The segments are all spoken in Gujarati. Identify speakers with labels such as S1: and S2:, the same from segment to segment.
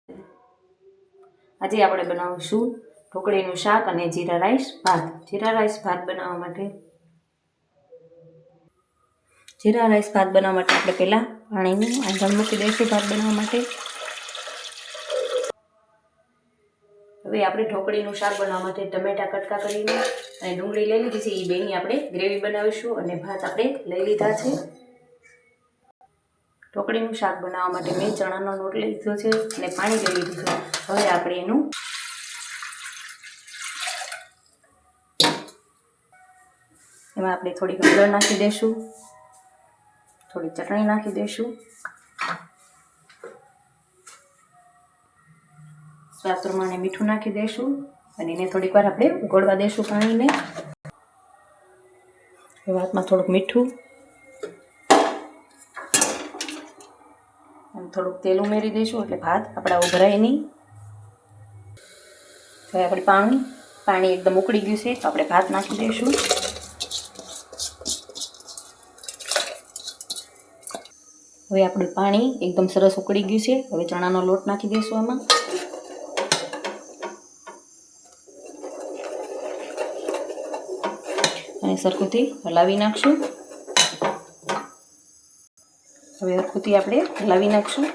S1: આજે આપણે બનાવીશું ઢોકળીનું શાક અને જીરા રાઈસ ભાત। જીરા રાઈસ ભાત બનાવવા માટે આપણે પહેલા પાણીનું આંધણ મૂકી દઈશું ભાત બનાવવા માટે। હવે આપણે ઢોકળીનું શાક બનાવવા માટે ટમેટા કટકા કરીને અને ડુંગળી લઈ લીધી છે, એ બેની આપણે ગ્રેવી બનાવીશું અને ભાત આપણે લઈ લીધા છે। ઢોકળીનું શાક બનાવવા માટે મેં ચણાનો લોટ લઈ લીધો છે અને પાણી લઈ લીધું છે। હવે આપણે એમાં આપણે થોડી હળદર નાખી દઈશું, થોડી ચટણી નાખી દઈશું, સ્વાદ પ્રમાણે મીઠું નાખી દઈશું અને એને થોડીક વાર આપણે ઉકળવા દઈશું પાણીને। ભાતમાં થોડુંક મીઠું અને થોડુંક તેલ ઉમેરી દઈશું એટલે ભાત આપણા ઉભરાય નહીં। હવે આપણે પાણી એકદમ ઉકળી ગયું છે તો આપણે ભાત નાખી દઈશું। હવે આપણું પાણી એકદમ સરસ ઉકળી ગયું છે। હવે ચણાનો લોટ નાખી દઈશું આમાં અને સરખુંથી હલાવી નાખશું। હવે સરખુંથી આપણે હલાવી નાખશું,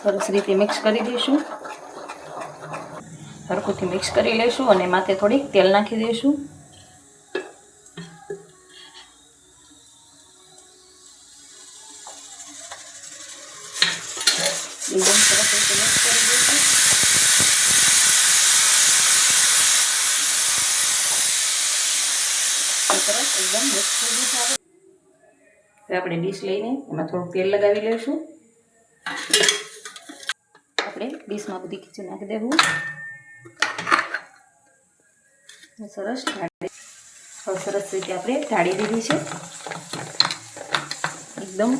S1: સરસ રીતે મિક્સ કરી દઈશું। સરખુંથી મિક્સ કરી લઈશું અને માથે થોડીક તેલ નાખી દઈશું। એકદમ સરસ રીતે મિક્સ કરી દઈશું। સરસ એકદમ મિક્સ થઈ ગયું છે। હવે આપણે ડીશ લઈને એમાં થોડું તેલ લગાવી લઈશું। આપણે ડીશમાં બધી ખીચું નાખી દેવું, સરસ રીતે આપણે ઢાળી દીધી છે એકદમ।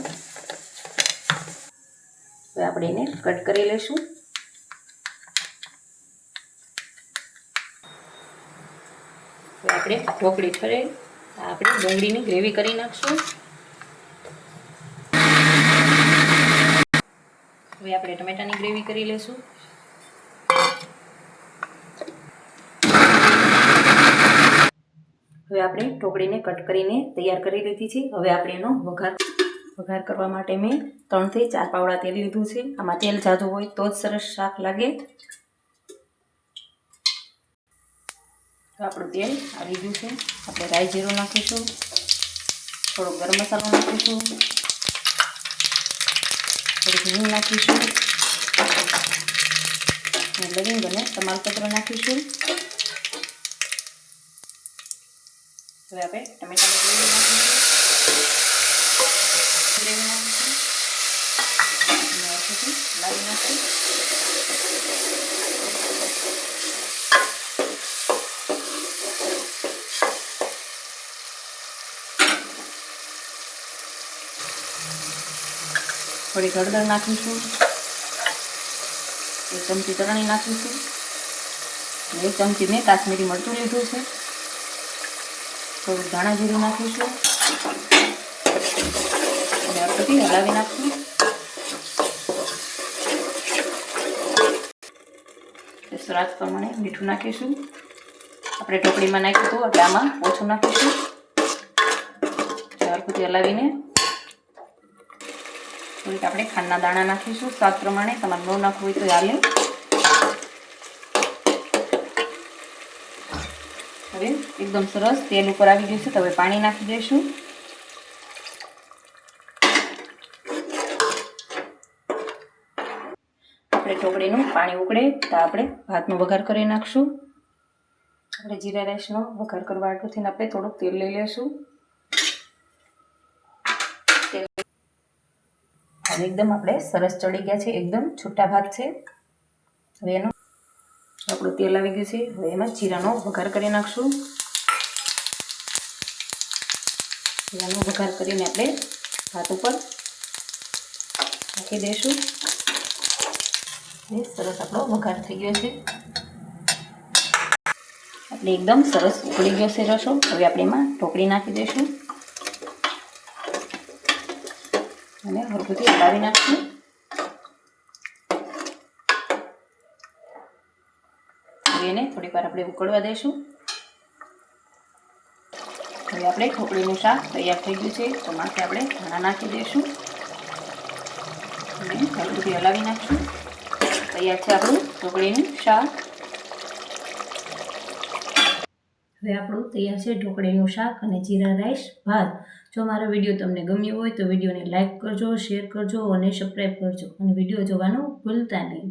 S1: હવે આપણે એને કટ કરી લઈશું। હવે આપણે ઢોકળી ઠરે આપણે ડુંગળીની ગ્રેવી કરી નાખશું। હવે આપણે ટમેટાની ગ્રેવી કરી લઈશું। હવે આપણે ઢોકળીને કટ કરીને તૈયાર કરી લીધી છે। હવે આપણે એનો વઘાર કરવા માટે મેં 3 થી 4 પાવડા તેલ લીધું છે। આમાં તેલ જાજુ હોય તો જ સરસ શાક લાગે। આપણું તેલ આવી ગયું છે। આપણે રાઈ જીરું નાખીશું, થોડો ગરમ મસાલો નાખીશું, થોડું હિંગ નાખીશું અને લવિંગ અને તમાલપત્ર નાખીશું। હવે આપણે ટમેટાની ગ્રેવી નાખીશું અને હળવેથી લાવી નાખીશું। થોડી હળદર નાખીશું, 1 ચમચી ચટણી નાખીશું, 1 ચમચી મેં કાશ્મીરી મરચું લીધું છે, થોડું ધાણા જીરું નાખીશું અને હળવેથી હલાવી નાખશું। સ્વાદ પ્રમાણે મીઠું નાખીશું, આપણે ઢોકળીમાં નાખ્યું હતું એટલે આમાં ઓછું નાખીશું। હળવેથી હલાવીને થોડીક આપણે ખાંડના દાણા નાખીશું, સ્વાદ પ્રમાણે, તમારે ન નાખવું હોય તો ચાલે। હવે એકદમ સરસ તેલ ઉપર આવી ગયું છે તો હવે પાણી નાખી દઈશું। આપણે ઢોકળીનું પાણી ઉકળે તો આપણે ભાતનો વઘાર કરી નાખશું। આપણે જીરા રાઈસનો વઘાર કરવા હાટુથી આપણે થોડુંક તેલ લઈ લઈશું। હવે એકદમ આપણે સરસ ચડી ગયા છે, એકદમ છૂટા ભાત છે। હવે આપણું તેલ આવી ગયું છે, હવે એમાં જીરાનો વઘાર કરી નાખશું। જીરાનો વઘાર કરીને આપણે ભાત ઉપર નાખી દઈશું। સરસ આપણો વઘાર થઈ ગયો છે, આપણે એકદમ સરસ ઉકળી ગયો છે રસો। હવે આપણે એમાં ઢોકળી નાખી દઈશું અને હળવેથી હલાવી નાખશું। હવે એને થોડીક વાર આપણે ઉકળવા દઈશું. હવે આપણે ઢોકળીનું શાક તૈયાર થઈ ગયું છે, તો માથે આપણે ધાણા નાખી દઈશું અને હળદરી હલાવી નાખશું. તૈયાર છે આપણું ઢોકળીનું શાક. હવે આપણું તૈયાર છે ઢોકળીનું શાક અને જીરા રાઈસ ભાત. જો મારો વિડીયો તમને ગમ્યો હોય તો વિડીયોને લાઇક કરજો, શેર કરજો અને સબસ્ક્રાઈબ કરજો અને વિડીયો જોવાનું ભૂલતા નહીં.